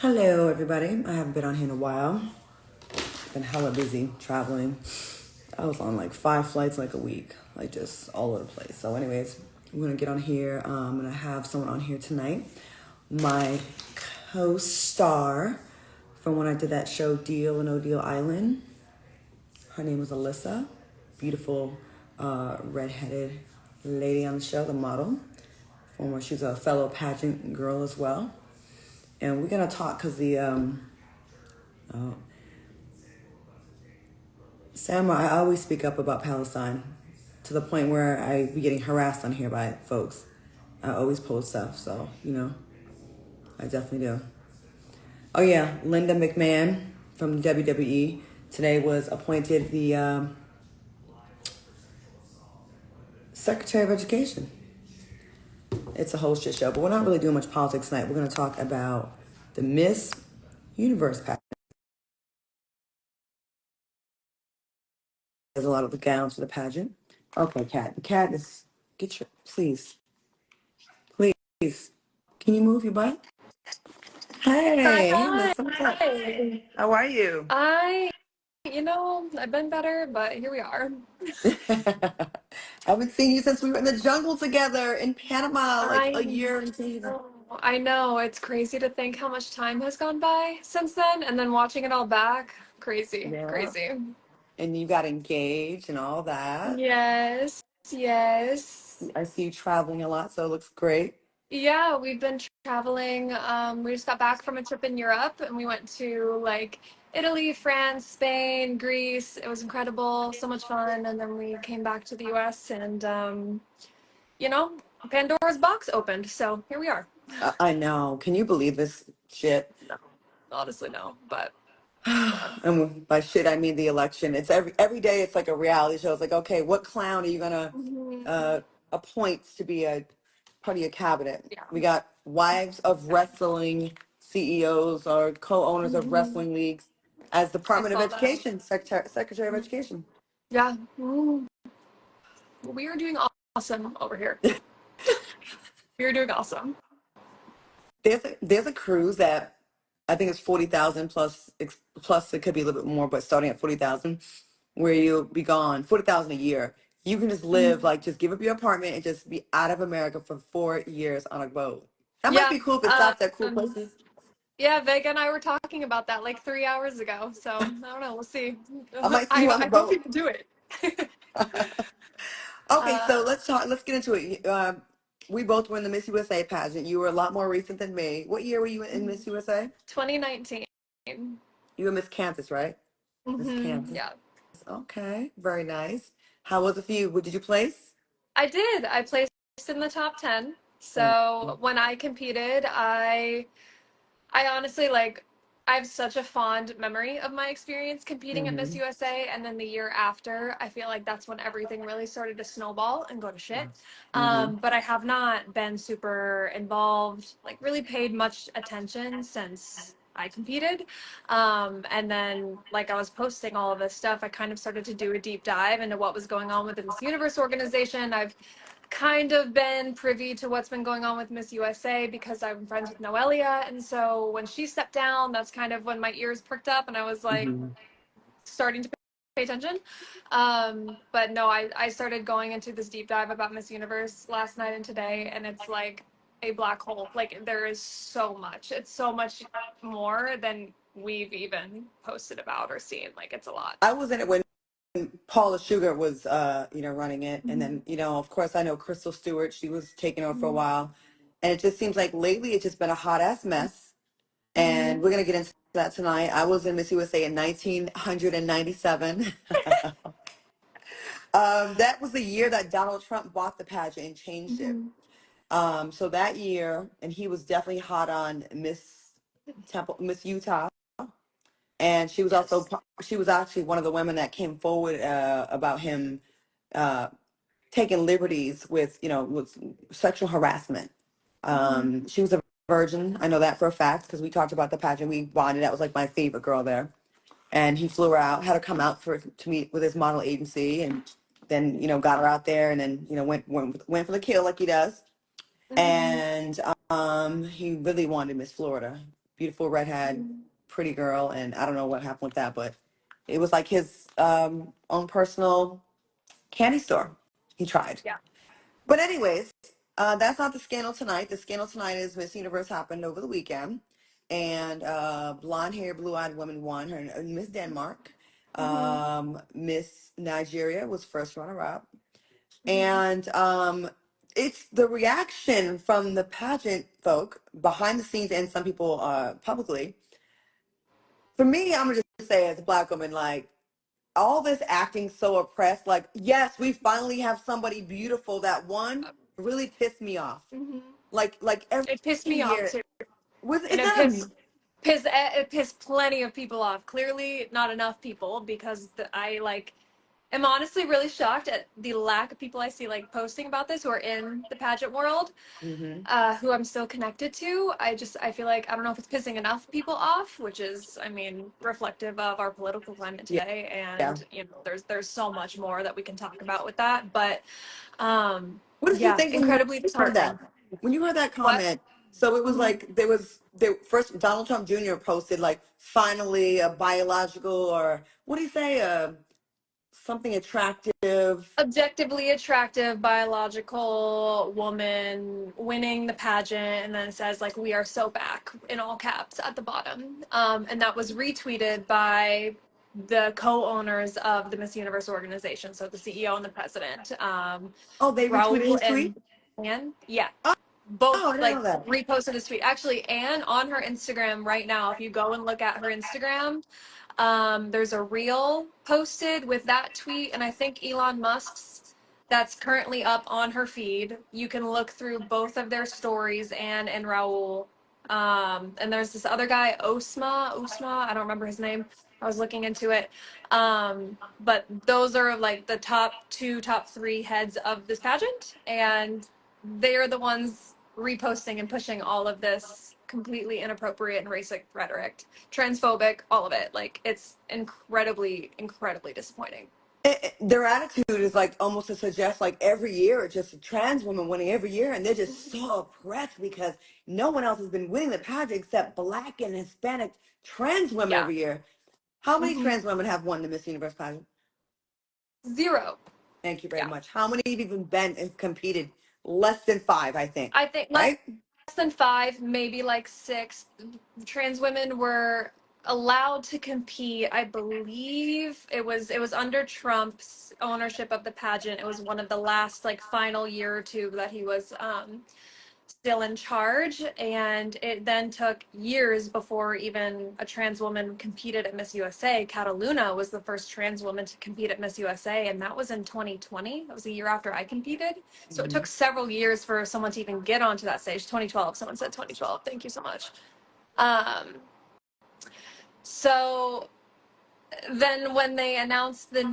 Hello, everybody. I haven't been on here in a while. Been hella busy traveling. I was on like 5 flights like a week, like just all over the place. So, anyways, I'm gonna get on here. I'm gonna have someone on here tonight. My co-star from when I did that show Deal and No Deal Island. Her name was Alyssa. Beautiful, redheaded lady on the show, the model. She's a fellow pageant girl as well. And we're gonna talk because Sam, I always speak up about Palestine to the point where I be getting harassed on here by folks. I always post stuff, so, I definitely do. Oh, yeah, Linda McMahon from WWE today was appointed the Secretary of Education. It's a whole shit show, but we're not really doing much politics tonight. We're going to talk about the Miss Universe pageant. There's a lot of the gowns for the pageant. Okay, Cat. The cat is... Please. Please. Can you move your butt? Hi, Hey, hi. Melissa, what's up? How are you? I've been better, but here we are. I haven't seen you since we were in the jungle together in Panama, like I a year and change. know, I know. It's crazy to think how much time has gone by since then, and then watching it all back. Crazy, Yeah. crazy. And you got engaged and all that. Yes, yes. I see you traveling a lot, so it looks great. Yeah, we've been traveling. We just got back from a trip in Europe, and we went to like Italy, France, Spain, Greece. It was incredible, so much fun. And then we came back to the US, and you know, Pandora's box opened. So here we are. I know. Can you believe this shit? No, honestly, no, but yeah. And by shit, I mean the election. It's every day. It's like a reality show. It's like, okay, what clown are you gonna Mhm. uh, appoint to be a part of your cabinet? Yeah. We got wives of wrestling CEOs or co-owners of Mhm. wrestling leagues as I Department of saw that. Education Secretary of Education. Yeah. Mm. We are doing awesome over here. We are doing awesome. There's a cruise that I think it's 40,000 plus it could be a little bit more, but starting at 40,000, where you'll be gone 40,000 a year. You can just live Mhm. like just give up your apartment and just be out of America for 4 years on a boat. That might Yeah. be cool if it stops at cool Um, places. yeah, Vega and I were talking about that like 3 hours ago. So I don't know. We'll see. I might see you on the I hope we boat. can do it. Okay, so uh, let's talk. Let's get into it. We both were in the Miss USA pageant. You were a lot more recent than me. What year were you in Miss USA? 2019. You were Miss Kansas, right? Miss Kansas. Yeah. Okay, very nice. How was it for you? What did you place? I did. I placed in the top 10. Oh, So when I competed, I honestly like I have such a fond memory of my experience competing at Miss mm-hmm. USA, and then the year after, I feel like that's when everything really started to snowball and go to shit. Mm-hmm. But I have not been super involved, like really paid much attention since I competed. And then like I was posting all of this stuff, I kind of started to do a deep dive into what was going on within this Universe organization. I've kind of been privy to what's been going on with Miss USA because I'm friends with Noelia. And so when she stepped down, that's kind of when my ears perked up and I was like Mm-hmm. starting to pay attention. But no, I started going into this deep dive about Miss Universe last night and today, and it's like a black hole. Like there is so much. It's so much more than we've even posted about or seen. Like it's a lot. I was in it when Paula Sugar was, running it, and Mhm. then, of course, I know Crystal Stewart. She was taking over for a while, and it just seems like lately it's just been a hot ass mess. And Mhm. we're gonna get into that tonight. I was in Miss USA in 1997. That was the year that Donald Trump bought the pageant and changed it. Mhm. So that year, and he was definitely hot on Miss Utah, and she was also Yes. she was actually one of the women that came forward about him uh, taking liberties with with sexual harassment. Mhm. She was a virgin. I know that for a fact because we talked about the pageant. We bonded. That was like my favorite girl there. And he flew her out, had her come out to meet with his model agency, and then got her out there, and then went for the kill like he does. Mhm. And he really wanted Miss Florida beautiful redhead, pretty girl, and I don't know what happened with that, but it was like his own personal candy store. He tried. Yeah. But anyways, that's not the scandal tonight. The scandal tonight is Miss Universe happened over the weekend, and blonde hair, blue eyed woman won. Her Miss Denmark, Hmm. Miss Nigeria was first runner up, Hmm. and it's the reaction from the pageant folk behind the scenes and some people publicly. For me, I'm gonna just say as a black woman, like all this acting so oppressed, like, yes, we finally have somebody beautiful that won, really pissed me off. Hmm. Like every It pissed me off year too, with and it's not a it pissed plenty of people off. Clearly, not enough people because I like am honestly really shocked at the lack of people I see like posting about this who are in the pageant world, hmm who I'm still connected to. I feel like I don't know if it's pissing enough people off, which is, I mean, reflective of our political climate yeah, today. yeah. And you know, there's so much more that we can talk about with that. But What did you yeah, think when you incredibly heard that? disheartening. When you heard that What? comment, so it was Mhm. like there first Donald Trump Jr. posted like finally a biological or what do you say something attractive. Objectively attractive biological woman winning the pageant, and then it says like we are so back in all caps at the bottom, and that was retweeted by the co-owners of the Miss Universe organization, so the CEO and the president, Oh, they retweeted Raul his tweet. and Anne. Yeah, Oh, both I didn't know like that. reposted his tweet. Actually, Anne on her Instagram right now, if you go and look at her Instagram, there's a reel posted with that tweet, and I think Elon Musk's that's currently up on her feed. You can look through both of their stories, Anne and Raul. And there's this other guy, Osma, I don't remember his name. I was looking into it. But those are like the top two, top three heads of this pageant, and they're the ones reposting and pushing all of this completely inappropriate and racist rhetoric, transphobic, all of it. Like it's incredibly, incredibly disappointing. Their attitude is like almost to suggest like every year it's just a trans woman winning every year, and they're just so oppressed because no one else has been winning the pageant except black and Hispanic trans women Yeah. every year. How many Hmm. trans women have won the Miss Universe pageant? Zero. Thank you very Yeah. much. How many have even been and competed? Less than five, I think. I think less Right? than five, maybe like six. Trans women were allowed to compete. I believe it was under Trump's ownership of the pageant. It was one of the last like final year or two that he was still in charge, and it then took years before even a trans woman competed at Miss USA. Cataluna was the first trans woman to compete at Miss USA, and that was in 2020. That was a year after I competed. So it took Mhm. several years for someone to even get onto that stage. 2012, someone said 2012. Thank you so much. Um, so then when they announced the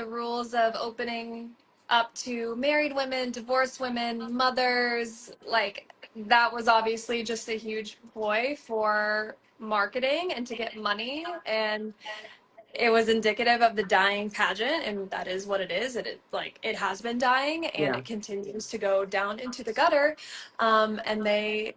rules of opening up to married women, divorced women, mothers, like that was obviously just a huge ploy for marketing and to get money, and it was indicative of the dying pageant, and that is what it is. It has been dying, and Yeah. it continues to go down into the gutter. And they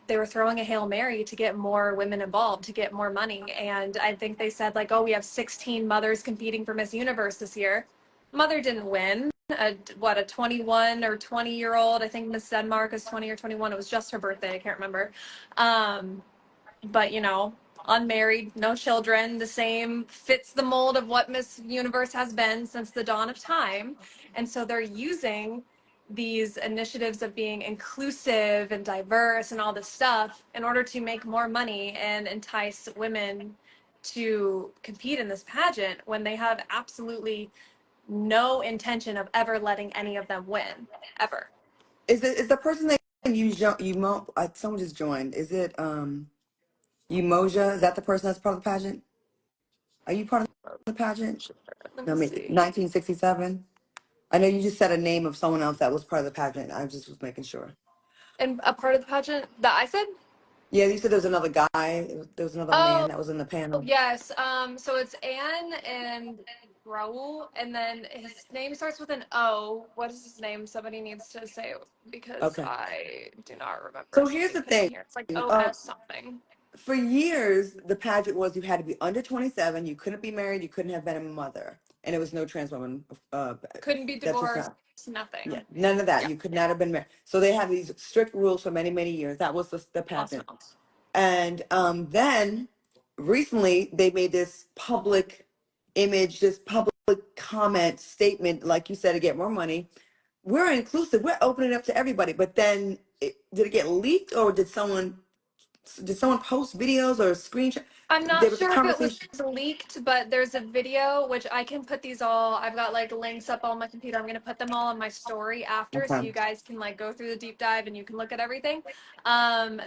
were throwing a Hail Mary to get more women involved, to get more money. And I think they said like, oh, we have 16 mothers competing for Miss Universe this year. Mother didn't win. A 21 or 20-year old. I think Miss Denmark is 20 or 21. It was just her birthday. I can't remember. But you know, unmarried, no children, the same fits the mold of what Miss Universe has been since the dawn of time. And so they're using these initiatives of being inclusive and diverse and all this stuff in order to make more money and entice women to compete in this pageant when they have absolutely no intention of ever letting any of them win, ever. Is the person that someone just joined? Is it Umoja? Is that the person that's part of the pageant? Are you part of the pageant? Let No, me see. 1967. I know you just said a name of someone else that was part of the pageant. I just was making sure. And a part of the pageant that I said? Yeah, you said there was another guy. There was another man Oh, that was in the panel. yes. So it's Anne and Raul, and then his name starts with an O. What is his name? Somebody needs to say it because Okay. I do not remember So here's seeing the him in thing. here. It's like Uh, OS something. for years, the pageant was you had to be under 27, you couldn't be married, you couldn't have been a mother, and it was no trans woman. Uh, Couldn't be that's just divorced, not. Yeah, nothing. none of that. Yeah, You could not have been married. So they had these strict rules for many, many years. That was the awesome. pageant. And then recently they made this public image, this public comment statement, like you said, to get more money. We're inclusive. We're opening up to everybody. But then, did it get leaked, or did someone post videos or screenshot? I'm There not was a sure if it was conversation. leaked, but there's a video which I can put these all. I've got like links up on my computer. I'm gonna put them all on my story after, so Okay. you guys can like go through the deep dive and you can look at everything.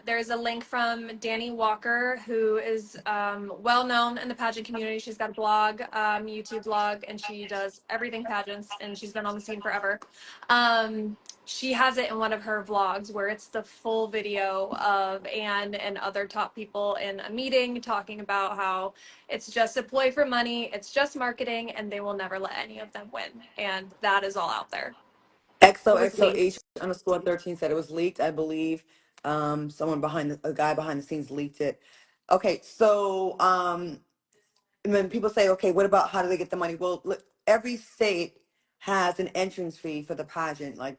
There's a link from Danny Walker, who is well known in the pageant community. She's got a blog, YouTube blog, and she does everything pageants, and she's been on the scene forever. She has it in one of her vlogs where it's the full video of Anne and other top people in a meeting talking about how it's just a ploy for money, it's just marketing, and they will never let any of them win. And that is all out there. It was XOXOH leaked. underscore 13 said it was leaked, I believe. Someone a guy behind the scenes leaked it. Okay, so and then people say, okay, what about how do they get the money? Well, look, every state has an entrance fee for the pageant. Like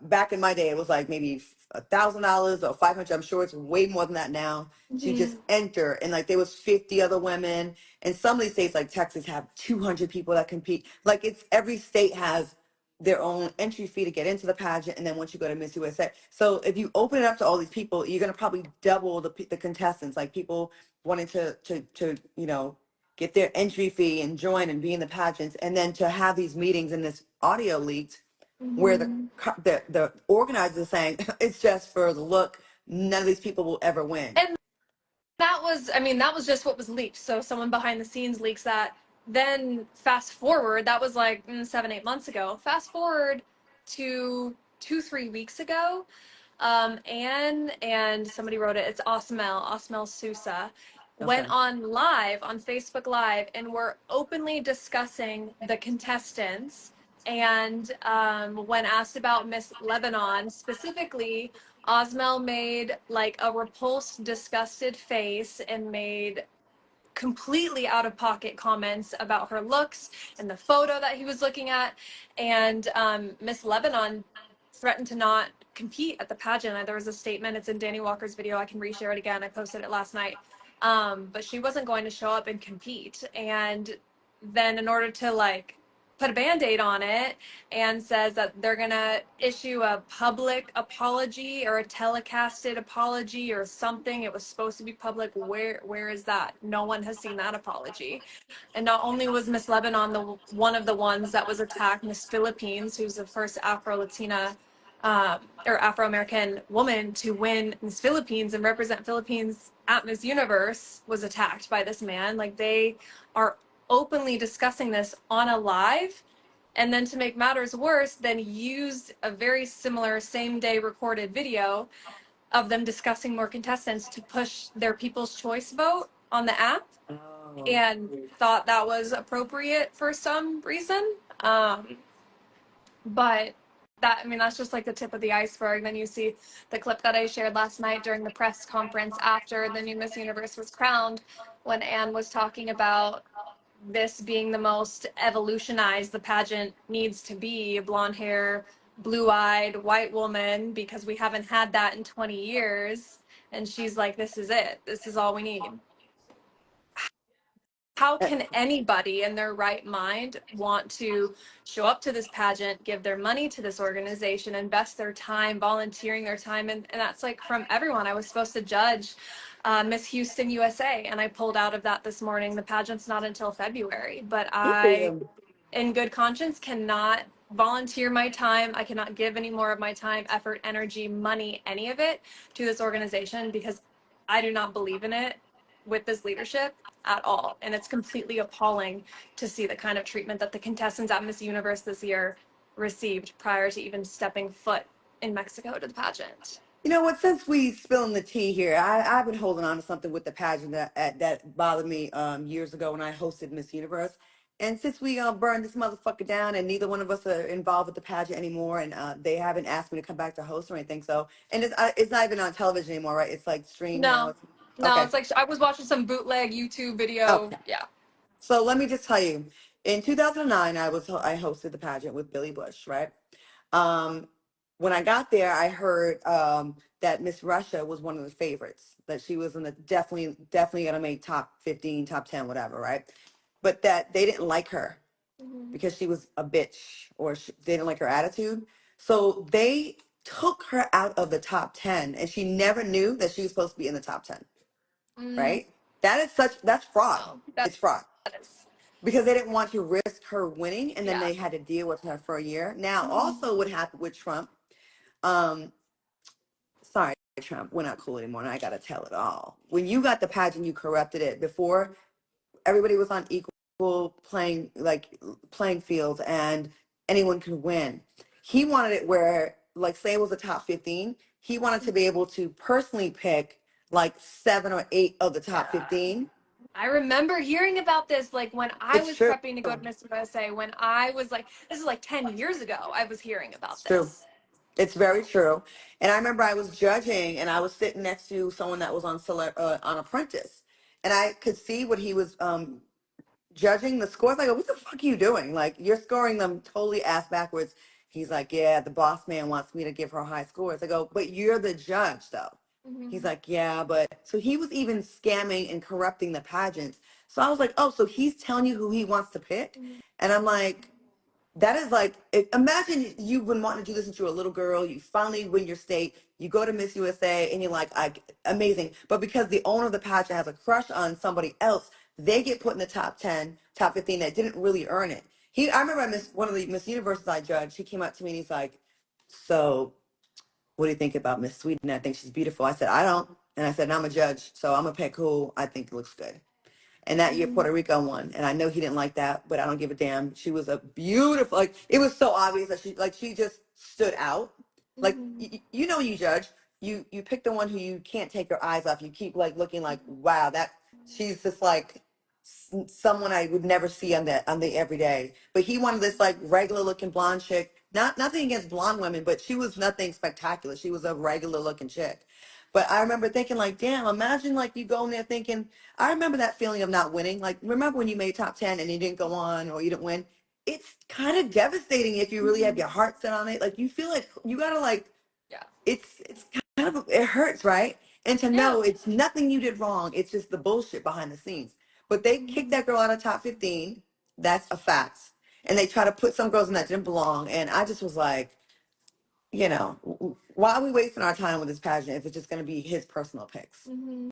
back in my day, it was like maybe $1,000 or 500. I'm sure it's way more than that now to just Mhm. enter. And like there was 50 other women, and some of these states like Texas have 200 people that compete. Like it's every state has their own entry fee to get into the pageant, and then once you go to Miss USA, so if you open it up to all these people, you're gonna probably double the contestants, like people wanting to get their entry fee and join and be in the pageants, and then to have these meetings and this audio leaked where the Mhm. the organizers are saying it's just for the look, none of these people will ever win. And that was, I mean, that was just what was leaked. So someone behind the scenes leaks that. Then fast forward, that was like 7, 8 months ago. Fast forward to 2, 3 weeks ago. Anne and somebody wrote it. It's Osmel Sousa, went Okay. on live on Facebook Live and were openly discussing the contestants. And when asked about Miss Lebanon specifically, Osmel made like a repulsed, disgusted face and made completely out of pocket comments about her looks and the photo that he was looking at. And Miss Lebanon threatened to not compete at the pageant. There was a statement, it's in Danny Walker's video. I can reshare it again. I posted it last night. But she wasn't going to show up and compete. And then, in order to like put a band-aid on it, and says that they're gonna issue a public apology or a telecasted apology or something. It was supposed to be public. Where is that? No one has seen that apology. And not only was Miss Lebanon the one of the ones that was attacked, Miss Philippines, who's the first Afro-Latina or Afro-American woman to win Miss Philippines and represent Philippines at Miss Universe, was attacked by this man. Like, they are openly discussing this on a live, and then to make matters worse, then used a very similar same day recorded video of them discussing more contestants to push their People's Choice vote on the app, Oh. and thought that was appropriate for some reason. But that, I mean, that's just like the tip of the iceberg. Then you see the clip that I shared last night during the press conference after the new Miss Universe was crowned, when Anne was talking about this being the most evolutionized the pageant needs to be, a blonde hair, blue-eyed white woman, because we haven't had that in 20 years. And she's like, this is it, this is all we need. How can anybody in their right mind want to show up to this pageant, give their money to this organization, invest their time, volunteering their time? And that's like from everyone. I was supposed to judge Miss Houston USA, and I pulled out of that this morning. The pageant's not until February, but Good for I, you. in good conscience, cannot volunteer my time. I cannot give any more of my time, effort, energy, money, any of it to this organization, because I do not believe in it with this leadership at all. And it's completely appalling to see the kind of treatment that the contestants at Miss Universe this year received prior to even stepping foot in Mexico to the pageant. You know what? Since we spilling the tea here, I've been holding on to something with the pageant that bothered me years ago when I hosted Miss Universe. And since we burned this motherfucker down, and neither one of us are involved with the pageant anymore, and they haven't asked me to come back to host or anything, so and it's not even on television anymore, right? It's like streamed now. No, It's, no, okay, it's like I was watching some bootleg YouTube video. okay. Yeah. So let me just tell you, in 2009, I hosted the pageant with Billy Bush, right? Um, when I got there, I heard that Miss Russia was one of the favorites, that she was in the definitely gonna make top 15, top 10, whatever, right? But that they didn't like her Hmm. because she was a bitch or they didn't like her attitude. So they took her out of the top 10 and she never knew that she was supposed to be in the top 10, Mm, right? That's fraud. no, It's fraud that is. because they didn't want to risk her winning and then Yeah. they had to deal with her for a year. Now, Hmm. also what happened with Trump, um, sorry, Trump, we're not cool anymore, and I gotta tell it all. When you got the pageant, you corrupted it. Before, everybody was on equal playing fields, and anyone could win. He wanted it where, like, say it was a top 15, he wanted to be able to personally pick like 7 or 8 of the top Yeah. 15. I remember hearing about this like when I It's was true. prepping to go to Miss USA, when I was like, this is like 10 years ago, I was hearing It's about true. this. It's very true. And I remember I was judging and I was sitting next to someone that was on Apprentice. And I could see what he was judging the scores. I go, what the fuck are you doing? Like, you're scoring them totally ass backwards. He's like, yeah, the boss man wants me to give her high scores. I go, but you're the judge, though. He's Hmm. like, yeah, but so he was even scamming and corrupting the pageants. So I was like, oh, so he's telling you who he wants to pick? And I'm like, that is like, imagine you've been wanting to do this since you were a little girl. You finally win your state. You go to Miss USA and you're like, amazing. But because the owner of the pageant has a crush on somebody else, they get put in the top 10, top 15 that didn't really earn it. I remember one of the Miss Universes I judged, he came up to me and he's like, so what do you think about Miss Sweden? I think she's beautiful. I said, I don't. And I said, I'm a judge, so I'm going to pick who I think looks good. And that year Hmm. Puerto Rico won. And I know he didn't like that, but I don't give a damn. She was a beautiful, like, it was so obvious that she just stood out. Like, Hmm. you know, you judge, you pick the one who you can't take your eyes off. You keep like looking like, wow, that she's just like someone I would never see on the everyday. But he wanted this like regular looking blonde chick. Nothing against blonde women, but she was nothing spectacular. She was a regular looking chick. But I remember thinking like, damn, imagine like you go in there thinking, I remember that feeling of not winning. Like, remember when you made top 10 and you didn't go on or you didn't win? It's kind of devastating if you really have Hmm. your heart set on it. Like, you feel like you gotta like, Yeah. it's kind of, it hurts, right? And to Yeah. know it's nothing you did wrong. It's just the bullshit behind the scenes. But they kicked Hmm. that girl out of top 15. That's a fact. And they try to put some girls in that didn't belong. And I just was like, why are we wasting our time with this pageant if it's just going to be his personal picks? Hmm.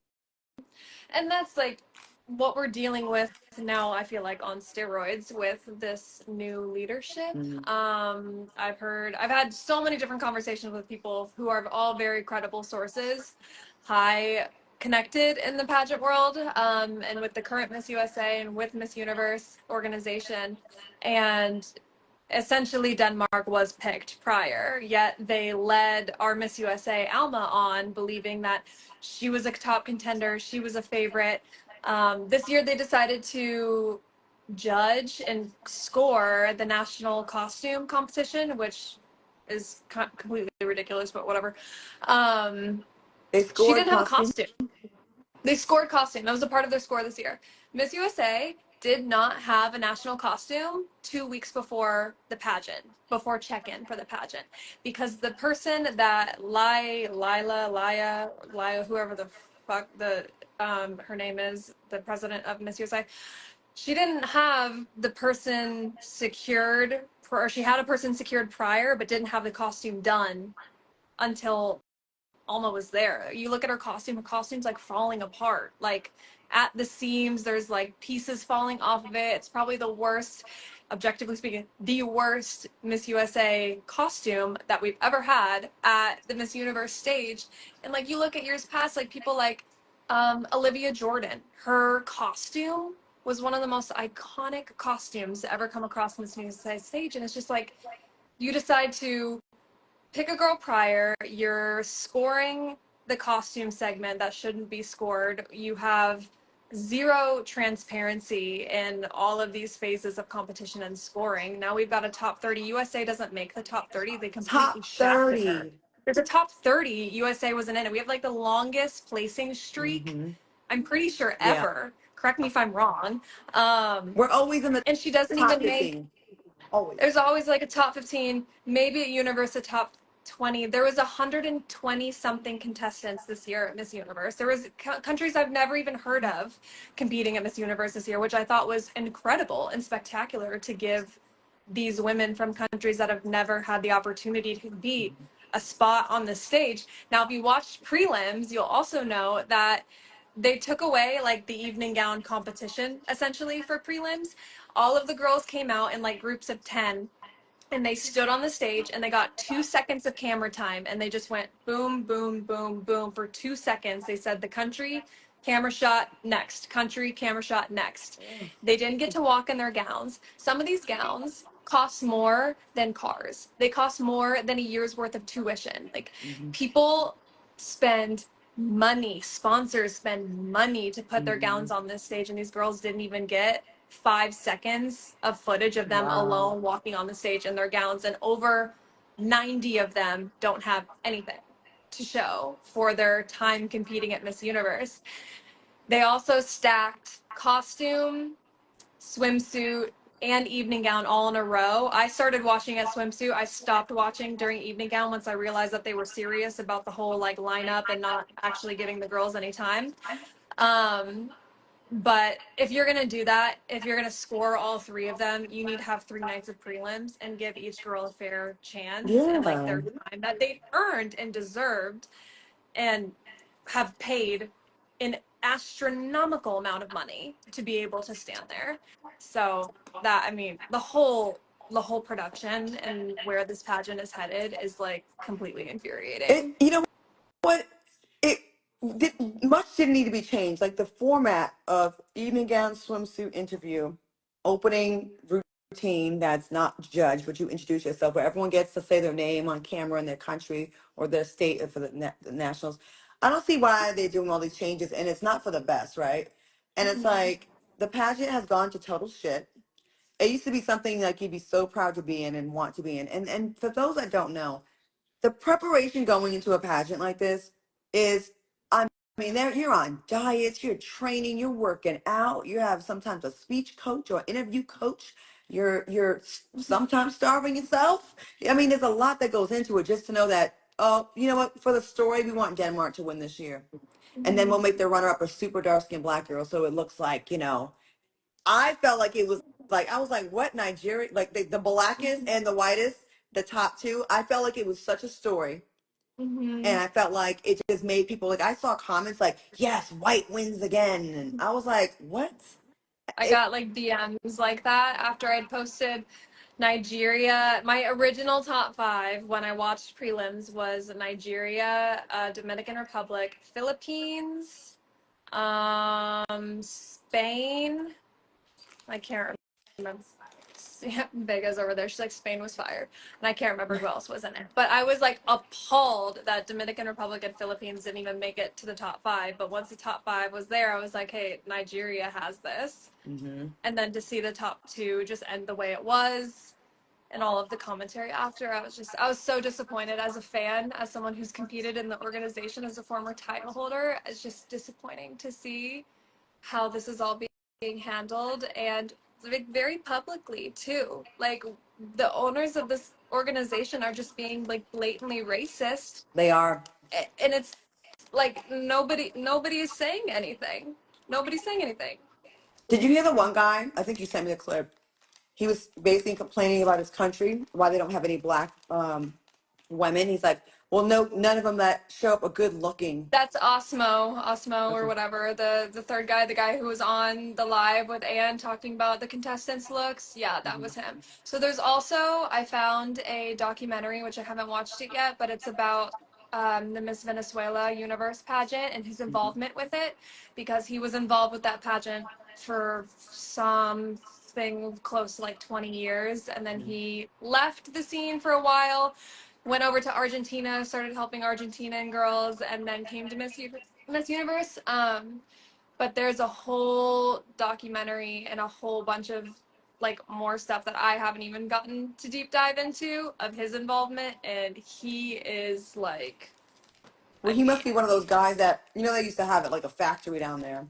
And that's like what we're dealing with now, I feel like, on steroids with this new leadership. Mm. I've had so many different conversations with people who are all very credible sources, high connected in the pageant world, and with the current Miss USA and with Miss Universe organization. And essentially Denmark was picked prior, yet they led our Miss USA Alma on believing that she was a top contender, she was a favorite. This year they decided to judge and score the national costume competition, which is completely ridiculous, but whatever. Um, They she scored didn't have a costume. costume. They scored costume. That was a part of their score this year. Miss USA did not have a national costume 2 weeks before the pageant, before check-in for the pageant, because the person that Lila, whoever the fuck the her name is, the president of Miss USA, she didn't have the person secured, or she had a person secured prior, but didn't have the costume done until Alma was there. You look at her costume's like falling apart. Like at the seams, there's like pieces falling off of it. It's probably the worst, objectively speaking, the worst Miss USA costume that we've ever had at the Miss Universe stage. And like you look at years past, like people like Olivia Jordan, her costume was one of the most iconic costumes to ever come across Miss USA stage. And it's just like you decide to pick a girl prior, you're scoring the costume segment that shouldn't be scored. You have zero transparency in all of these phases of competition and scoring. Now we've got a top 30. USA doesn't make the top 30. They completely Top shafted her. 30. There's a top 30. USA wasn't in it. We have like the longest placing streak, Mm-hmm. I'm pretty sure, Yeah. ever. Correct me if I'm wrong. We're always in the And she doesn't top even make 15. Always. there's always like a top 15, maybe at Universe a top 20. There was 120 something contestants this year at Miss Universe. There was countries I've never even heard of competing at Miss Universe this year, which I thought was incredible and spectacular to give these women from countries that have never had the opportunity to compete a spot on the stage. Now, if you watched prelims, you'll also know that they took away like the evening gown competition essentially for prelims. All of the girls came out in like groups of 10 and they stood on the stage and they got 2 seconds of camera time and they just went boom, boom, boom, boom for 2 seconds. They said the country, camera shot, next. Country, camera shot, next. They didn't get to walk in their gowns. Some of these gowns cost more than cars. They cost more than a year's worth of tuition. Like Mm-hmm. people spend money, sponsors spend money to put their Mm-hmm. gowns on this stage, and these girls didn't even get 5 seconds of footage of them Wow. alone walking on the stage in their gowns, and over 90 of them don't have anything to show for their time competing at Miss Universe. They also stacked costume, swimsuit, and evening gown all in a row. I started watching at swimsuit. I stopped watching during evening gown once I realized that they were serious about the whole like lineup and not actually giving the girls any time. Um, but if you're gonna do that, if you're gonna score all three of them, you need to have 3 nights of prelims and give each girl a fair chance and like Yeah. their time that they earned and deserved and have paid an astronomical amount of money to be able to stand there. So that, I mean, the whole production and where this pageant is headed is like completely infuriating. You know what? It did, much didn't need to be changed. Like the format of evening gown swimsuit interview, opening routine that's not judged, but you introduce yourself, where everyone gets to say their name on camera and their country or their state for the nationals. I don't see why they're doing all these changes, and it's not for the best, right? And it's Mm-hmm. like the pageant has gone to total shit. It used to be something like you'd be so proud to be in and want to be in. And for those that don't know, the preparation going into a pageant like this is, I mean, there you're on diets, you're training, you're working out, you have sometimes a speech coach or interview coach, you're sometimes starving yourself. I mean, there's a lot that goes into it just to know that, oh, you know what, for the story, we want Denmark to win this year. And then we'll Mm-hmm. make the runner up a super dark skinned black girl. So it looks like, I felt like it was like, I was like, what, Nigeria? Like the blackest and the whitest, the top two. I felt like it was such a story. Mm-hmm. And I felt like it just made people like, I saw comments like, yes, white wins again. And I was like, what? I It, got like DMs like that after I'd posted Nigeria. My original top five when I watched prelims was Nigeria, Dominican Republic, Philippines, Spain. I can't remember. Yeah, Vega's over there. She's like, Spain was fire. And I can't remember who else was in it. But I was like appalled that Dominican Republic and Philippines didn't even make it to the top five. But once the top five was there, I was like, hey, Nigeria has this. hmm And then to see the top two just end the way it was and all of the commentary after, I was so disappointed as a fan, as someone who's competed in the organization as a former title holder. It's just disappointing to see how this is all being handled, and like very publicly too. Like the owners of this organization are just being like blatantly racist, they are. and it's like nobody is saying anything. Nobody's saying anything. Did you hear the one guy? I think you sent me the clip. He was basically complaining about his country, why they don't have any black women. He's like, well, no, none of them that show up are good looking. That's Osmo or Okay. whatever. The third guy, the guy who was on the live with Anne talking about the contestants' looks. Yeah, that hmm was him. So there's also, I found a documentary which I haven't watched it yet, but it's about the Miss Venezuela Universe pageant and his hmm involvement with it, because he was involved with that pageant for something close to like 20 years, and then he left the scene for a while, went over to Argentina, started helping Argentinian girls, and then came to Miss Universe. But there's a whole documentary and a whole bunch of like more stuff that I haven't even gotten to deep dive into of his involvement, and he is like, Well, I he must mean, be one of those guys that, they used to have it like a factory down there.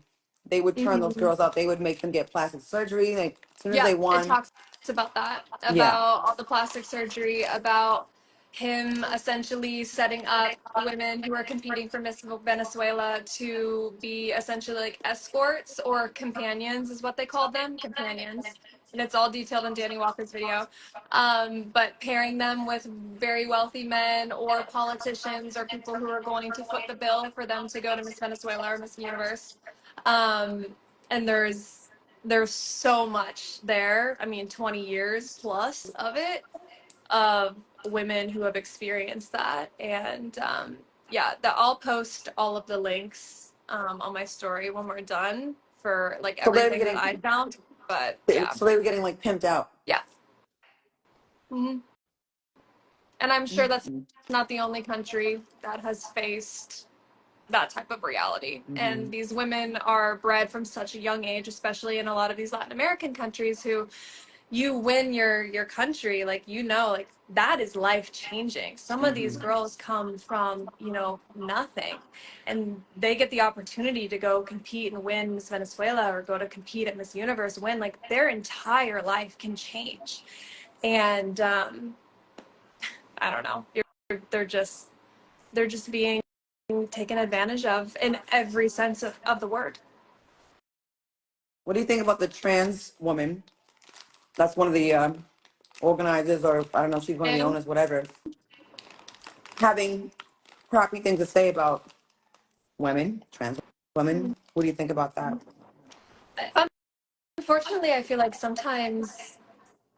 They would turn those mhm. girls out. They would make them get plastic surgery. Like, as soon as Yeah, they it won. talks about that, Yeah. about all the plastic surgery, about him essentially setting up women who are competing for Miss Venezuela to be essentially like escorts or companions, is what they called them, companions. And it's all detailed in Danny Walker's video. But pairing them with very wealthy men or politicians or people who are going to foot the bill for them to go to Miss Venezuela or Miss Universe. Um, and there's so much there. I mean, 20 years plus of it, of women who have experienced that. And yeah, I'll post all of the links on my story when we're done for like So they were everything that getting, I found. But yeah, so they were getting like pimped out. yeah. hmm And I'm sure that's Mm-hmm. not the only country that has faced that type of reality. Mm-hmm. And these women are bred from such a young age, especially in a lot of these Latin American countries, who you win your country, like, like that is life changing. Some of these Mm-hmm. girls come from nothing, and they get the opportunity to go compete and win Miss Venezuela or go to compete at Miss Universe, win, like their entire life can change. And I don't know, they're just they're just being taken advantage of in every sense of the word. What do you think about the trans woman? That's one of the organizers, or I don't know, she's one of the And owners, whatever, having crappy things to say about women, trans women. What do you think about that? unfortunately, I feel like sometimes,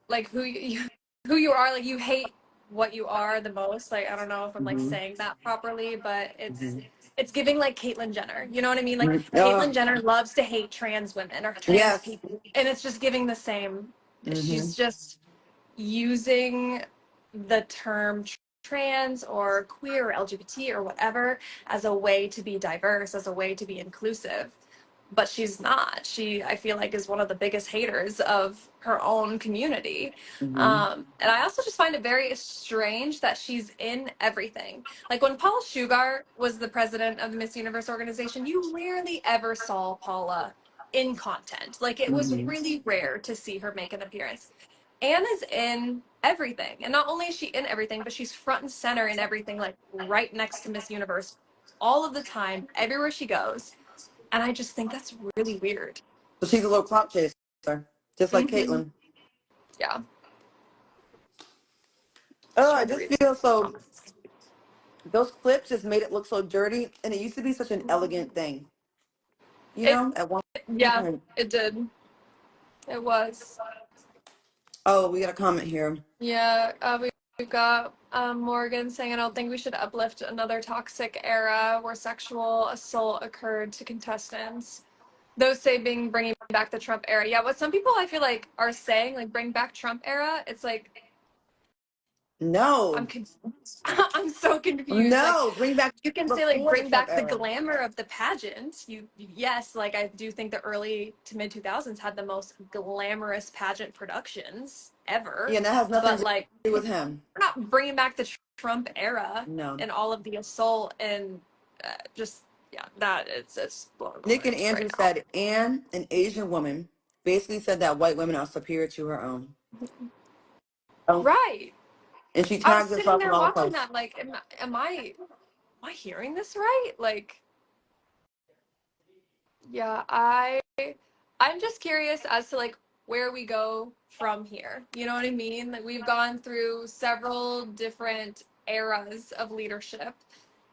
like, who you are, like, you hate what you are the most. Like, I don't know if I'm like Mm-hmm. saying that properly, but Mm-hmm. it's giving like Caitlyn Jenner. You know what I mean? Like, Uh, Caitlyn Jenner loves to hate trans women or trans yes. people, and it's just giving the same. Mm-hmm. She's just using the term trans or queer or LGBT or whatever as a way to be diverse, as a way to be inclusive. But she's not. She, I feel like, is one of the biggest haters of her own community. Mm-hmm. And I also just find it very strange that she's in everything. Like when Paula Sugar was the president of the Miss Universe organization, you rarely ever saw Paula in content. Like it was Mm-hmm. really rare to see her make an appearance. Anne is in everything. And not only is she in everything, but she's front and center in everything, like right next to Miss Universe all of the time, everywhere she goes. And I just think that's really weird. So she's a little clout chaser, just like hmm Caitlyn. Yeah. Oh, I Trying to just read feel so. comments. Those clips just made it look so dirty, and it used to be such an elegant thing. It, At one yeah, point. it did. It was. Oh, we got a comment here. Yeah, we've got Morgan saying, I don't think we should uplift another toxic era where sexual assault occurred to contestants. Those say bringing back the Trump era. Yeah, what some people I feel like are saying, like bring back Trump era, it's like, I'm No, confused. I'm so confused. Like, no, bring back you can say like before the bring Trump back the era. glamour of the pageant. Yes, like I do think the early to mid 2000s had the most glamorous pageant productions ever. Yeah, and that has nothing But to like, do with him. we're not bringing back the Trump era No. and all of the assault and just yeah, that it's blowing my Nick and mind Andrew right now. said Anne, an Asian woman, basically said that white women are superior to her own. Oh. Right. And she I was tagged sitting herself in there all the watching posts. that like am I hearing this right? Like yeah, I'm just curious as to like where we go from here. You know what I mean? Like we've gone through several different eras of leadership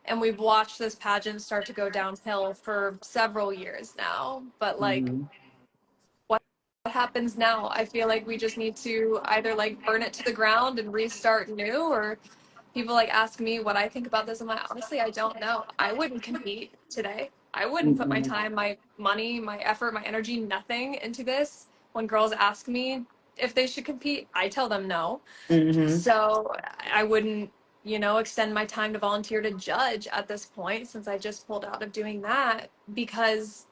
and we've watched this pageant start to go downhill for several years now. But like Mm-hmm. what happens now? I feel like we just need to either like burn it to the ground and restart new, or people like ask me what I think about this. I'm like, honestly, I don't know. I wouldn't compete today. I wouldn't put my Mm-hmm. time, my money, my effort, my energy, nothing into this. When girls ask me if they should compete, I tell them no. Mm-hmm. So I wouldn't. extend my time to volunteer to judge at this point since I just pulled out of doing that because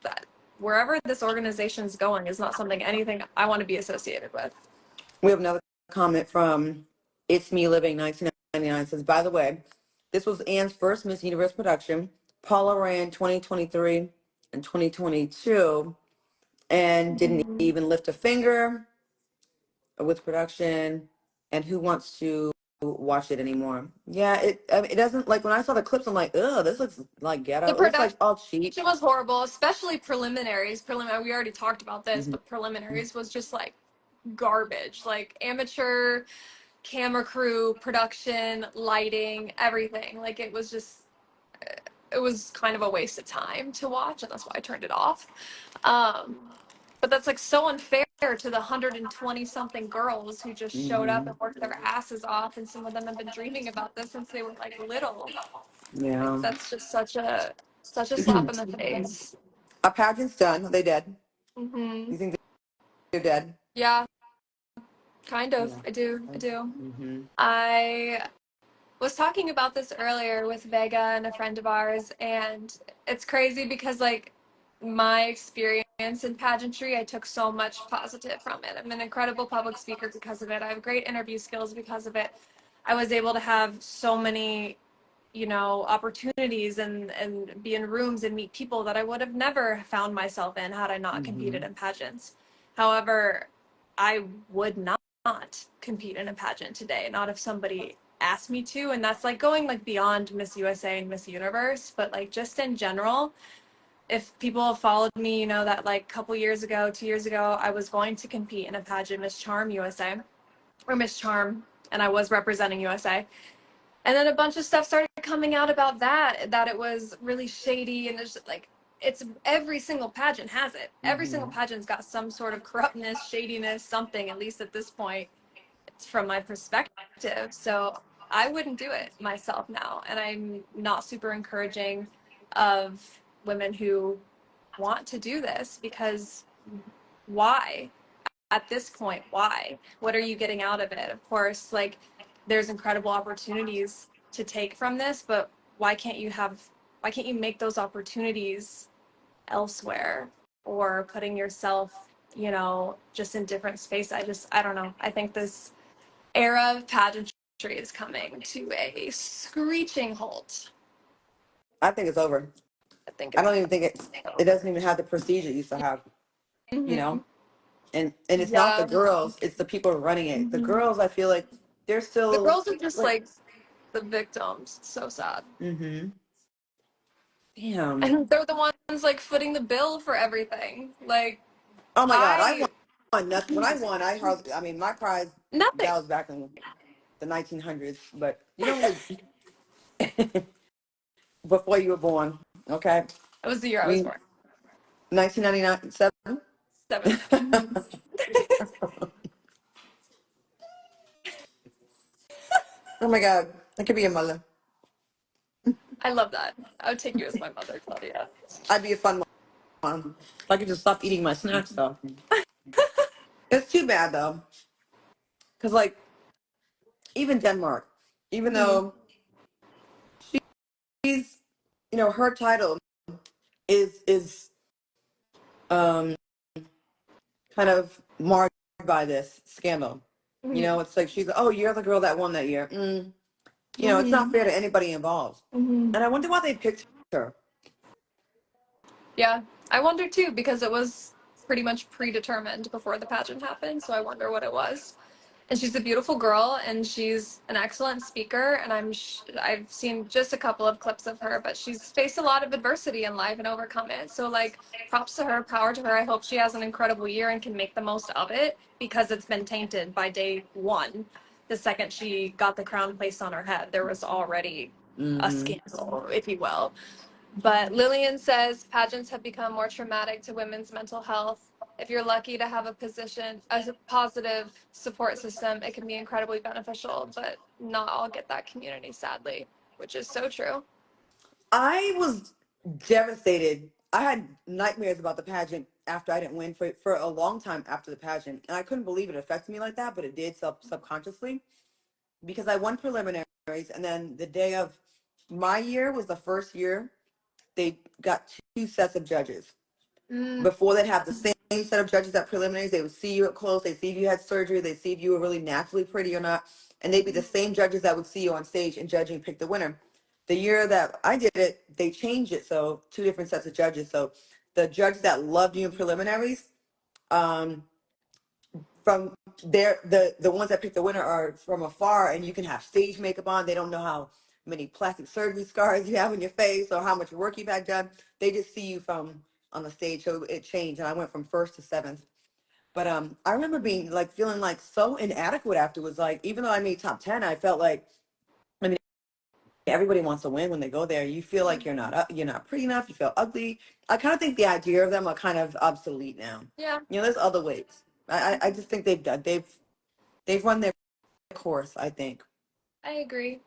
that wherever this organization is going is not anything I want to be associated with. We have another comment from It's Me Living 1999. Says, by the way, this was Anne's first Miss Universe production. Paula ran 2023 and 2022 and didn't even lift a finger with production. And who wants to watch it anymore? Yeah, it doesn't, like, when I saw the clips, I'm like, ugh, this looks like ghetto. The It looks like production all cheap. was horrible, especially preliminaries. We already talked about this, Mhm. but preliminaries was just like garbage. Like amateur camera crew, production, lighting, everything. Like it was kind of a waste of time to watch, and that's why I turned it off. Um, but that's like so unfair to the 120 something girls who just showed up and worked their asses off, and some of them have been dreaming about this since they were like little. Like Yeah. that's just such a slap in the face. A pageant's done. They dead. Hmm. You think they're dead? Yeah, kind of. Yeah. I do. I do. Mm-hmm. I was talking about this earlier with Vega and a friend of ours, and it's crazy because like my experience in pageantry, I took so much positive from it. I'm an incredible public speaker because of it. I have great interview skills because of it. I was able to have so many, opportunities and be in rooms and meet people that I would have never found myself in had I not competed in pageants. However, I would not compete in a pageant today, not if somebody asked me to, and that's like going like beyond Miss USA and Miss Universe, but like just in general, if people have followed me, that like a couple years ago, 2 years ago, I was going to compete in a pageant, Miss Charm USA or Miss Charm, and I was representing USA. And then a bunch of stuff started coming out about that it was really shady, and there's like it's every single pageant has it. Every single pageant's got some sort of corruptness, shadiness, something, at least at this point, from my perspective. So I wouldn't do it myself now. And I'm not super encouraging of women who want to do this because why? At this point, why? What are you getting out of it? Of course, like there's incredible opportunities to take from this, but why can't you make those opportunities elsewhere or putting yourself, just in different space? I don't know. I think this era of pageantry is coming to a screeching halt. I think it's over. I think I it's don't even think it doesn't even have the prestige it used to have, you know? mm-hmm. And it's not the Yeah. girls, it's the people running it. The Mm-hmm. girls, I feel like they're The still girls are just like, like the victims. It's so sad. mm-hmm. Damn. And they're the ones like footing the bill for everything. Like Oh my God, I I won nothing. When I won, I mean, my prize, nothing. that was back in the 1900s, but you know, like, before you were born, okay? That was the year I was We, born. 1999, 7? 7. Mm-hmm. Oh my God, I could be a mother. I love that. I would take you as my mother, Claudia. I'd be a fun mom. If I could just stop eating my snacks, though. It's too bad, though. Because, like, even Denmark, even Mm-hmm. though she's, her title is um kind of marred by this scandal. Mm-hmm. It's like she's, oh, you're the girl that won that year. It's not Mm-hmm. fair to anybody involved. Mm-hmm. And I wonder why they picked her. Yeah, I wonder too because it was pretty much predetermined before the pageant happened. So I wonder what it was. And she's a beautiful girl, and she's an excellent speaker. And I've seen just a couple of clips of her, but she's faced a lot of adversity in life and overcome it. So like, props to her, power to her. I hope she has an incredible year and can make the most of it because it's been tainted by day one. The second she got the crown placed on her head, there was already a Hmm. scandal, if you will. But Lillian says pageants have become more traumatic to women's mental health. If you're lucky to have a positive support system, it can be incredibly beneficial, but not all get that community, sadly, which is so true. I was devastated. I had nightmares about the pageant after I didn't win for a long time after the pageant. And I couldn't believe it affected me like that, but it did subconsciously because I won preliminaries. And then the day of my year was the first year they got two sets of judges. Mm, Before they'd have the same set of judges at preliminaries. They would see you up close. They'd see if you had surgery. They'd see if you were really naturally pretty or not. And they'd be the same judges that would see you on stage and judge and pick the winner. The year that I did it, they changed it. So two different sets of judges. So the judges that loved you in preliminaries, um, from there, the ones that pick the winner are from afar, and you can have stage makeup on. They don't know how many plastic surgery scars you have on your face or how much work you've had done. They just see you from on the stage. So it changed, and I went from first to seventh. But I remember being like feeling like so inadequate afterwards. Like even though I made top 10, I felt like, I mean, everybody wants to win when they go there. You feel like you're not pretty enough. You feel ugly. I kind of think the idea of them are kind of obsolete now. yeah, You know, there's other ways. I just think they've run their course, I think. I agree.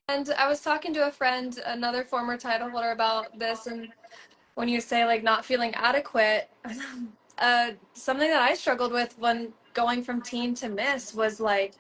And I was talking to a friend, another former title holder, about this, and when you say like not feeling adequate, something that I struggled with when going from teen to miss was like,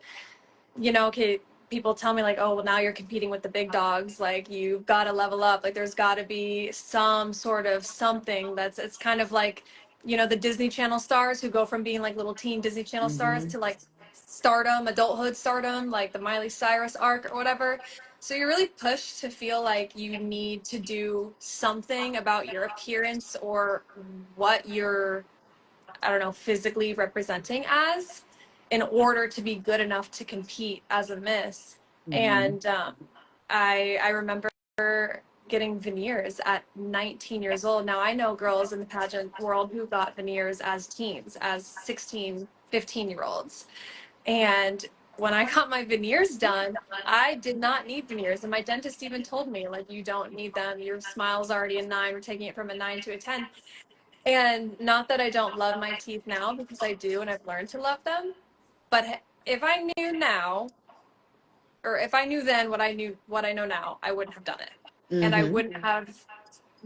okay, people tell me like, oh, well, now you're competing with the big dogs. Like, you've got to level up. Like, there's got to be some sort of something it's kind of like, the Disney Channel stars who go from being like little teen Disney Channel stars Hmm. to like stardom, adulthood stardom, like the Miley Cyrus arc or whatever. So you're really pushed to feel like you need to do something about your appearance or what you're, I don't know, physically representing as in order to be good enough to compete as a miss. Hmm. And I remember getting veneers at 19 years old. Now I know girls in the pageant world who got veneers as teens, as 16, 15-year olds. And when I got my veneers done, I did not need veneers. And my dentist even told me, like, you don't need them. Your smile's already a 9. We're taking it from a 9 to a 10. And not that I don't love my teeth now, because I do, and I've learned to love them. But if I knew now, or if I knew then what I know now, I wouldn't have done it. And I Hmm. wouldn't have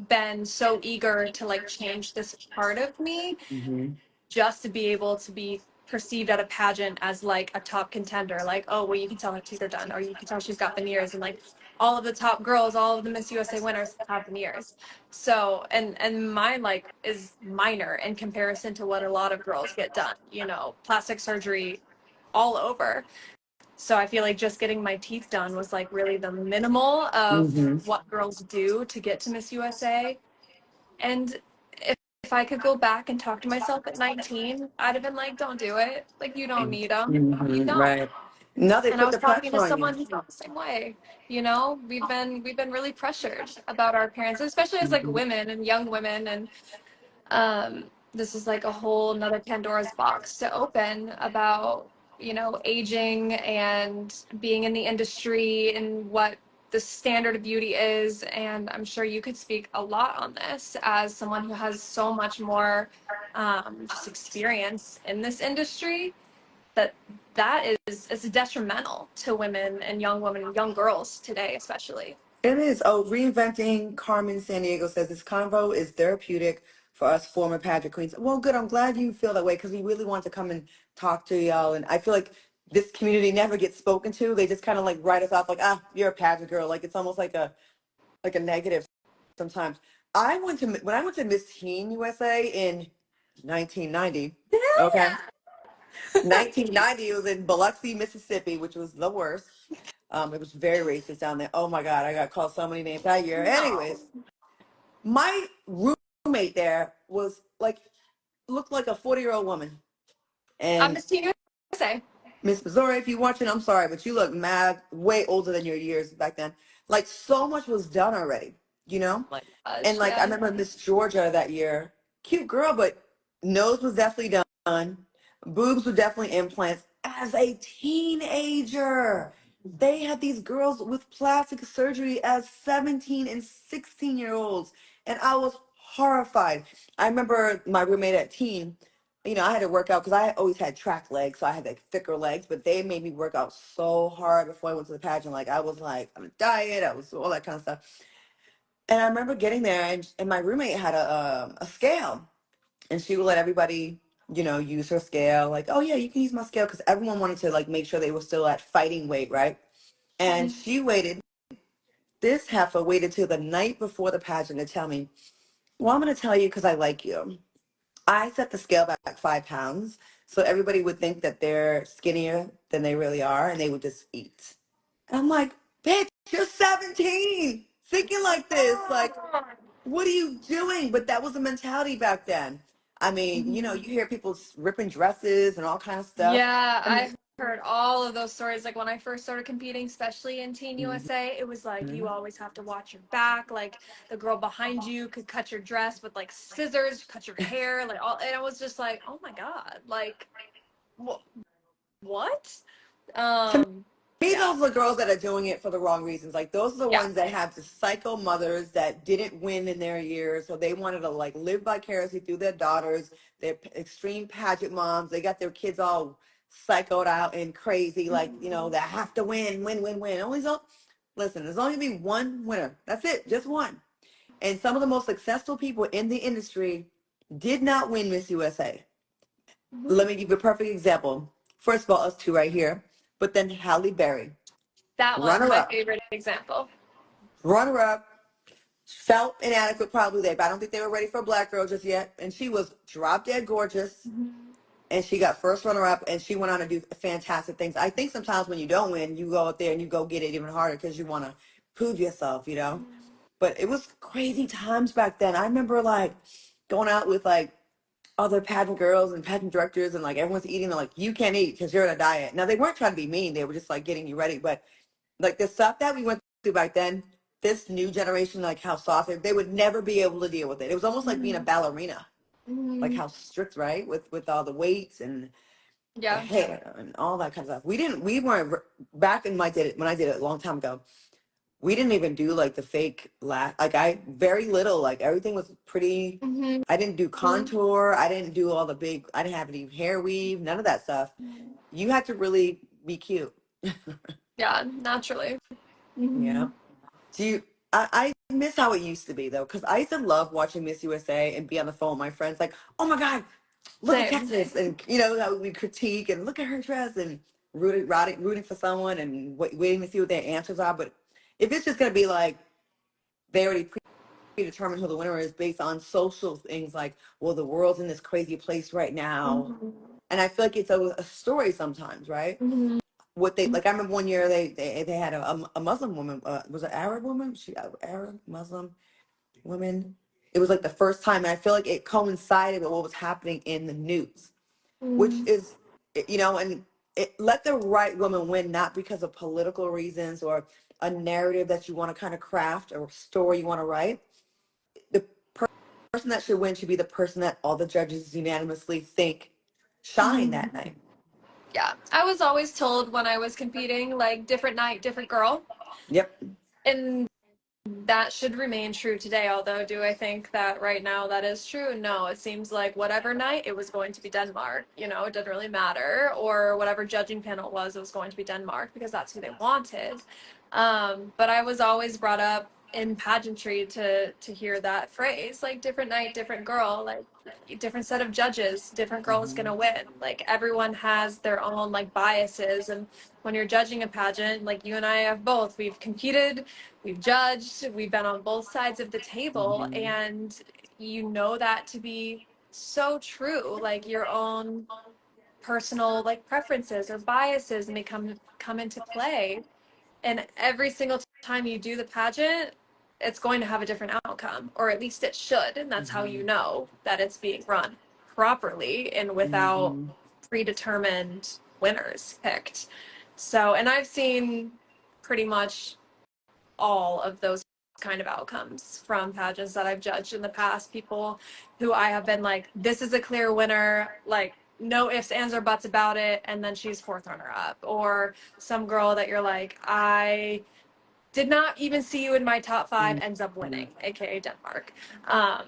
been so eager to like change this part of me Hmm. just to be able to be perceived at a pageant as like a top contender. Like, oh, well, you can tell her teeth are done, or you can tell she's got veneers, and like all of the top girls, all of the Miss USA winners have veneers. So, and mine like is minor in comparison to what a lot of girls get done. Plastic surgery all over. So I feel like just getting my teeth done was like really the minimal of Hmm. what girls do to get to Miss USA. And if I could go back and talk to myself at 19, I'd have been like, don't do it. Like, you don't need them. You Hmm. don't. Right. No, they And I put was the talking pressure to on you. someone who felt the same way. We've been really pressured about our appearance, especially as like Hmm. women and young women. And this is like a whole another Pandora's box to open about, aging and being in the industry and what the standard of beauty is. And I'm sure you could speak a lot on this as someone who has so much more just experience in this industry, that is detrimental to women, young girls today, especially. It is. Oh, reinventing Carmen San Diego says this convo is therapeutic for us former pageant queens. Well, good. I'm glad you feel that way because we really want to come and talk to y'all. And I feel like this community never gets spoken to. They just kind of like write us off like, ah, you're a pageant girl. Like it's almost like a negative sometimes. When I went to Miss Teen USA in 1990. Okay. 1990, it was in Biloxi, Mississippi, which was the worst. It was very racist down there. Oh my God, I got called so many names that year. No, Anyways, my roommate there was like, looked like a 40-year-old woman. I'm And Miss Teen USA. Miss Missouri, if you're watching, I'm sorry, but you look mad, way older than your years back then. Like so much was done already, you know? My And gosh, like I yeah. remember Miss Georgia that year, cute girl, but nose was definitely done. Boobs were definitely implants. As a teenager, they had these girls with plastic surgery as 17 and 16-year-olds. And I was horrified. I remember my roommate at teen, I had to work out because I always had track legs, so I had like thicker legs, but they made me work out so hard before I went to the pageant. Like I was like on a diet, I was all that kind of stuff. And I remember getting there, and my roommate had a scale, and she would let everybody, use her scale. Like, oh yeah, you can use my scale because everyone wanted to like make sure they were still at fighting weight, right? And she waited, this heifer waited till the night before the pageant to tell me, well, I'm going to tell you because I like you. I set the scale back 5 pounds so everybody would think that they're skinnier than they really are and they would just eat. And I'm like, bitch, you're 17 thinking like this. Like, what are you doing? But that was the mentality back then. I mean, you know, you hear people ripping dresses and all kind of stuff. Yeah, And I've heard all of those stories. Like when I first started competing, especially in Teen Mhm. USA, it was like you always have to watch your back. Like the girl behind you could cut your dress with like scissors, cut your hair, like all. And I was just like, oh my god, like wh- what? To Um, me, yeah, those are the girls that are doing it for the wrong reasons. Like those are the yeah, ones that have the psycho mothers that didn't win in their years, so they wanted to like live vicariously through their daughters. They're extreme pageant moms. They got their kids all psychoed out and crazy, like you know, they have to win, win, win, win. Only so, listen, there's only be one winner. That's it, just one. And some of the most successful people in the industry did not win Miss USA. Let me give you a perfect example. First of all, us two right here, but then Halle Berry, that one's runner my up, favorite example. runner up, felt inadequate probably there, but I don't think they were ready for a black girl just yet. And she was drop dead gorgeous, and she got first runner up, and she went on to do fantastic things. I think sometimes when you don't win, you go out there and you go get it even harder because you want to prove yourself, you know. But it was crazy times back then. I remember like going out with like other pageant girls and pageant directors and like everyone's eating. They're like, you can't eat because you're on a diet. Now they weren't trying to be mean. They were just like getting you ready. But like the stuff that we went through back then, this new generation, like how soft they would never be able to deal with it. It was almost like being a ballerina, like Mhm. how strict, right? With all the weights and the Yeah. hair and all that kind of stuff. We weren't back in when I did it a long time ago. We didn't even do like the fake like I very little, like everything was pretty. Hmm. I didn't do contour. I didn't do all the big, I didn't have any hair weave, none of that stuff. You had to really be cute. Yeah, naturally. Yeah. Hmm. Do you, I miss how it used to be though, because I used to love watching Miss USA and be on the phone with my friends like, oh my God, look at Same. Texas. And you know, how we critique and look at her dress and rooting for someone and waiting to see what their answers are. But if it's just going to be like, they already predetermine who the winner is based on social things like, well, the world's in this crazy place right now. Hmm. And I feel like it's a story sometimes, right? Hmm. What they like, I remember one year they had a Muslim woman, was it Arab woman? She Arab Muslim woman. It was like the first time, and I feel like it coincided with what was happening in the news, which Hmm. is, you know, and it let the right woman win, not because of political reasons or a narrative that you want to kind of craft or story you want to write. The person that should win should be the person that all the judges unanimously think shine Hmm. that night. Yeah, I was always told when I was competing, like different night, different girl. Yep. And that should remain true today, although do I think that right now that is true? No, it seems like whatever night it was going to be Denmark. You know, it didn't really matter. Or whatever judging panel it was going to be Denmark because that's who they wanted. But I was always brought up in pageantry to hear that phrase, like different night, different girl, like different set of judges, different girl is Hmm. gonna win. Like everyone has their own like biases, and when you're judging a pageant, like you and I have both, we've competed, we've judged, we've been on both sides of the table, Hmm. and you know that to be so true. Like your own personal like preferences or biases may come into play, and every single time you do the pageant, it's going to have a different outcome, or at least it should, and that's how you Hmm. know that it's being run properly and without Hmm. predetermined winners picked. So, and I've seen pretty much all of those kind of outcomes from pageants that I've judged in the past. People who I have been like, this is a clear winner, like no ifs, ands, or buts about it, and then she's fourth runner up. Or some girl that you're like, I did not even see you in my top five, ends up winning, aka Denmark. Um,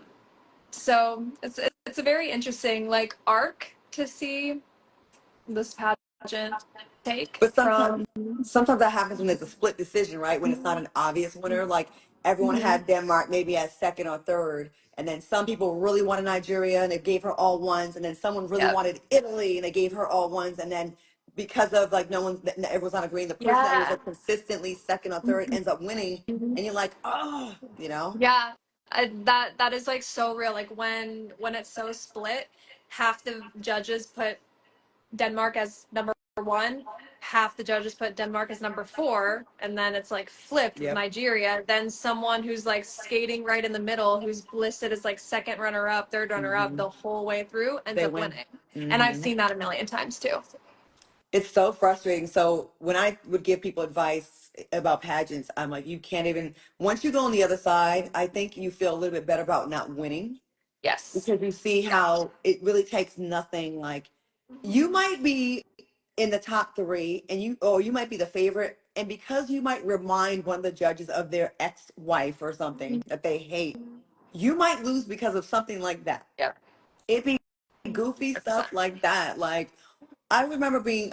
so it's a very interesting like arc to see this pageant take But from. sometimes that happens when there's a split decision, right? When it's not an obvious winner. Like everyone Mhm. had Denmark maybe as second or third, and then some people really wanted Nigeria and they gave her all ones, and then someone really Yep. wanted Italy and they gave her all ones, and then because of like no one's everyone's not agreeing. The person that was Yeah. like consistently second or third ends up winning, and you're like, oh, you know. Yeah, that is like so real. Like when it's so split, half the judges put Denmark as number one, half the judges put Denmark as number four, and then it's like flipped with Yep. Nigeria. Then someone who's like skating right in the middle, who's listed as like second runner up, third runner up Hmm. the whole way through, ends They up win. winning. And I've Hmm. seen that a million times too. It's so frustrating. So when I would give people advice about pageants, I'm like, you can't even, once you go on the other side, I think you feel a little bit better about not winning Yes. because you see Yeah. how it really takes nothing. Like you might be in the top three and you might be the favorite. And because you might remind one of the judges of their ex-wife or something that they hate, you might lose because of something like that. Yep. It be goofy 100%. stuff like that. Like I remember being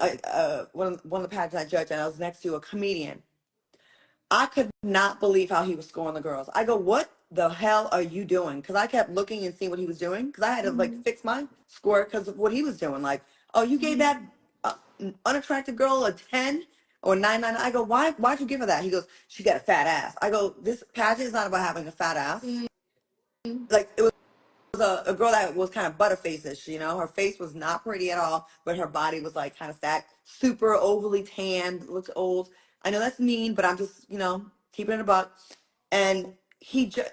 one of the pageant I judged, and I was next to a comedian. I could not believe how he was scoring the girls. I go, "What the hell are you doing?" Because I kept looking and seeing what he was doing. Because I had to like fix my score because of what he was doing. Like, oh, you gave that uh, unattractive girl a 10 or 9.9. I go, why? Why'd you give her that? He goes, she got a fat ass. I go, this pageant is not about having a fat ass. Like it was a girl that was kind of butterface-ish, you know. Her face was not pretty at all, but her body was like kind of fat, super overly tanned, looks old. I know that's mean, but I'm just, keeping it a buck. And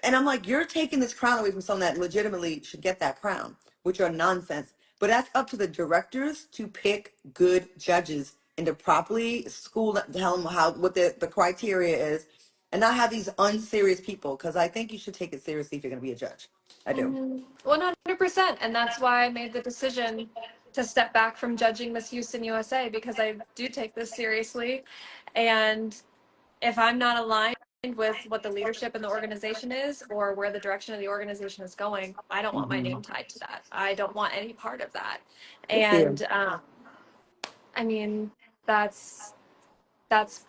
and I'm like, you're taking this crown away from someone that legitimately should get that crown, which are nonsense. But that's up to the directors to pick good judges and to properly school them, tell them what the criteria is, and not have these unserious people. Because I think you should take it seriously if you're going to be a judge. I do. 100%. And that's why I made the decision to step back from judging Miss Houston USA because I do take this seriously. And if I'm not aligned with what the leadership in the organization is or where the direction of the organization is going, I don't want my Hmm. name tied to that. I don't want any part of that. Good for you. And I mean, that's that's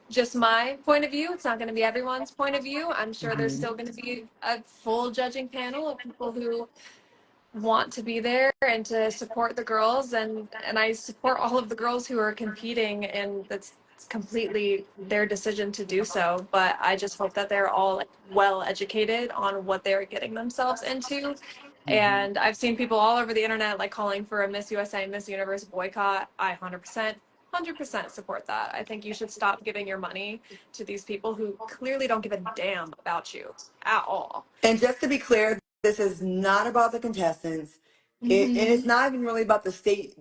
just my point of view. It's not going to be everyone's point of view. I'm sure there's Hmm. still going to be a full judging panel of people who want to be there and to support the girls, and I support all of the girls who are competing, and that's completely their decision to do so. But I just hope that they're all like, well educated on what they're getting themselves into. Hmm. And I've seen people all over the internet like calling for a Miss USA, Miss Universe boycott. I 100% support that. I think you should stop giving your money to these people who clearly don't give a damn about you at all. And just to be clear, this is not about the contestants. And it's Mm-hmm. not even really about the state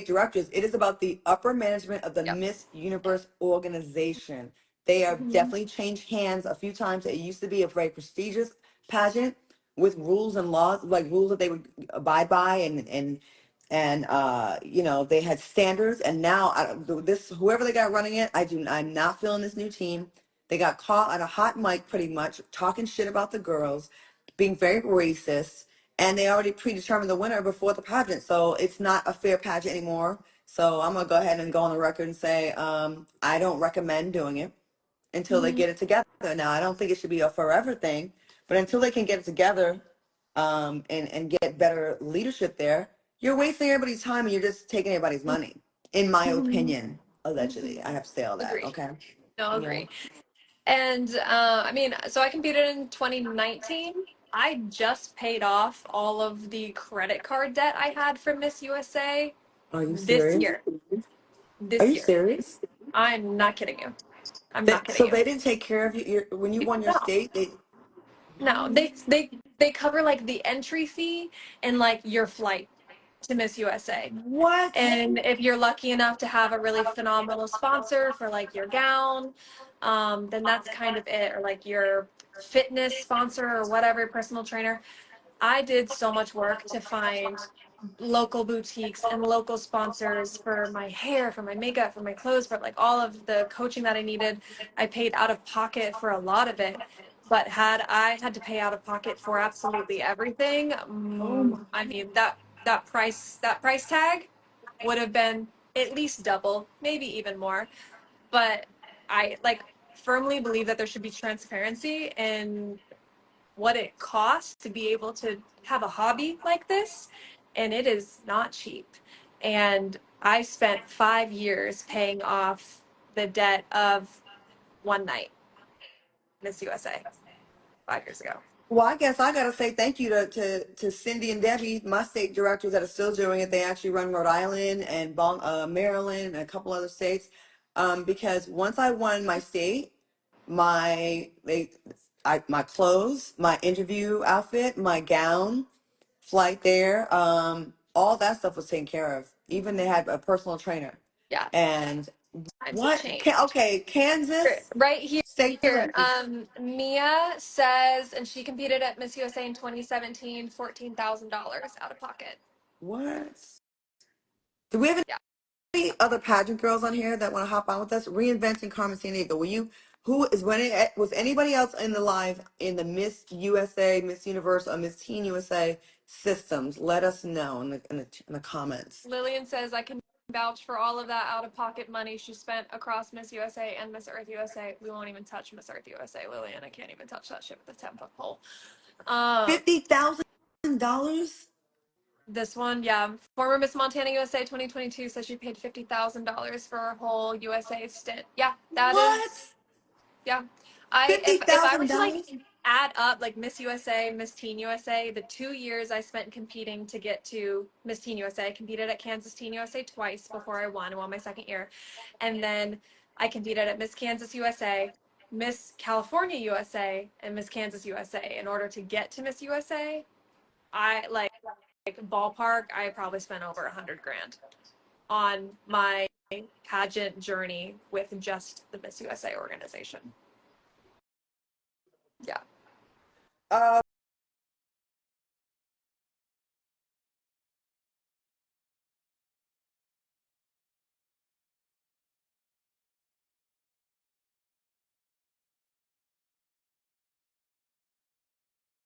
directors. It is about the upper management of the Yep. Miss Universe organization. They have Mm-hmm. definitely changed hands a few times. It used to be a very prestigious pageant with rules and laws, like rules that they would abide by, and they had standards. And now this whoever they got running it, I'm not feeling this new team. They got caught on a hot mic, pretty much talking shit about the girls, being very racist, and they already predetermined the winner before the pageant. So it's not a fair pageant anymore. So I'm gonna go ahead and go on the record and say I don't recommend doing it until they Mm-hmm. get it together. Now I don't think it should be a forever thing, but until they can get it together, and get better leadership there, you're wasting everybody's time and you're just taking everybody's money. In my Mm-hmm. opinion, allegedly, I have to say all that. Agree. Okay. No, Yeah. agree. And I mean, so I competed in 2019. I just paid off all of the credit card debt I had from Miss USA Are you this serious? year. Are This you year. serious? I'm not kidding you. I'm not kidding So you. they didn't take care of you when you won your No, state. They no, they cover like the entry fee and like your flight to Miss USA. what? And if you're lucky enough to have a really phenomenal sponsor for like your gown, then that's kind of it. Or like your fitness sponsor or whatever, personal trainer. I did so much work to find local boutiques and local sponsors for my hair, for my makeup, for my clothes, for like all of the coaching that I needed. I paid out of pocket for a lot of it. But had I had to pay out of pocket for absolutely everything, Oh my. I mean that price tag would have been at least double, maybe even more. But I like firmly believe that there should be transparency in what it costs to be able to have a hobby like this, and it is not cheap. And I spent 5 years paying off the debt of one night, Miss USA, 5 years ago. Well, I guess I gotta say thank you to Cindy and Debbie, my state directors that are still doing it. They actually run Rhode Island and Maryland and a couple other states. Because once I won my state, my clothes, my interview outfit, my gown, flight there, all that stuff was taken care of. Even they had a personal trainer. Yeah, And times have what? changed. Okay, Kansas Right here. state directors. Mia says, and she competed at Miss USA in 2017, $14,000 out of pocket. What? Do we have Yeah. any other pageant girls on here that want to hop on with us? Reinventing Carmen Sandiego. Was anybody else in the live in the Miss USA, Miss Universe, or Miss Teen USA systems? Let us know in the comments. Lillian says, I can vouch for all of that out of pocket money she spent across Miss USA and Miss Earth USA. We won't even touch Miss Earth USA, Lillian. I can't even touch that shit with a 10-foot pole. $50,000? This one, yeah. Former Miss Montana USA 2022 says she paid $50,000 for her whole USA stint. Yeah, that What? is, yeah. If I were to like $50,000? add up like Miss USA, Miss Teen USA, the 2 years I spent competing to get to Miss Teen USA, I competed at Kansas Teen USA twice before I won my second year. And then I competed at Miss Kansas USA, Miss California USA, and Miss Kansas USA. In order to get to Miss USA, I like ballpark, I probably spent over 100 grand on my pageant journey with just the Miss USA organization. Yeah.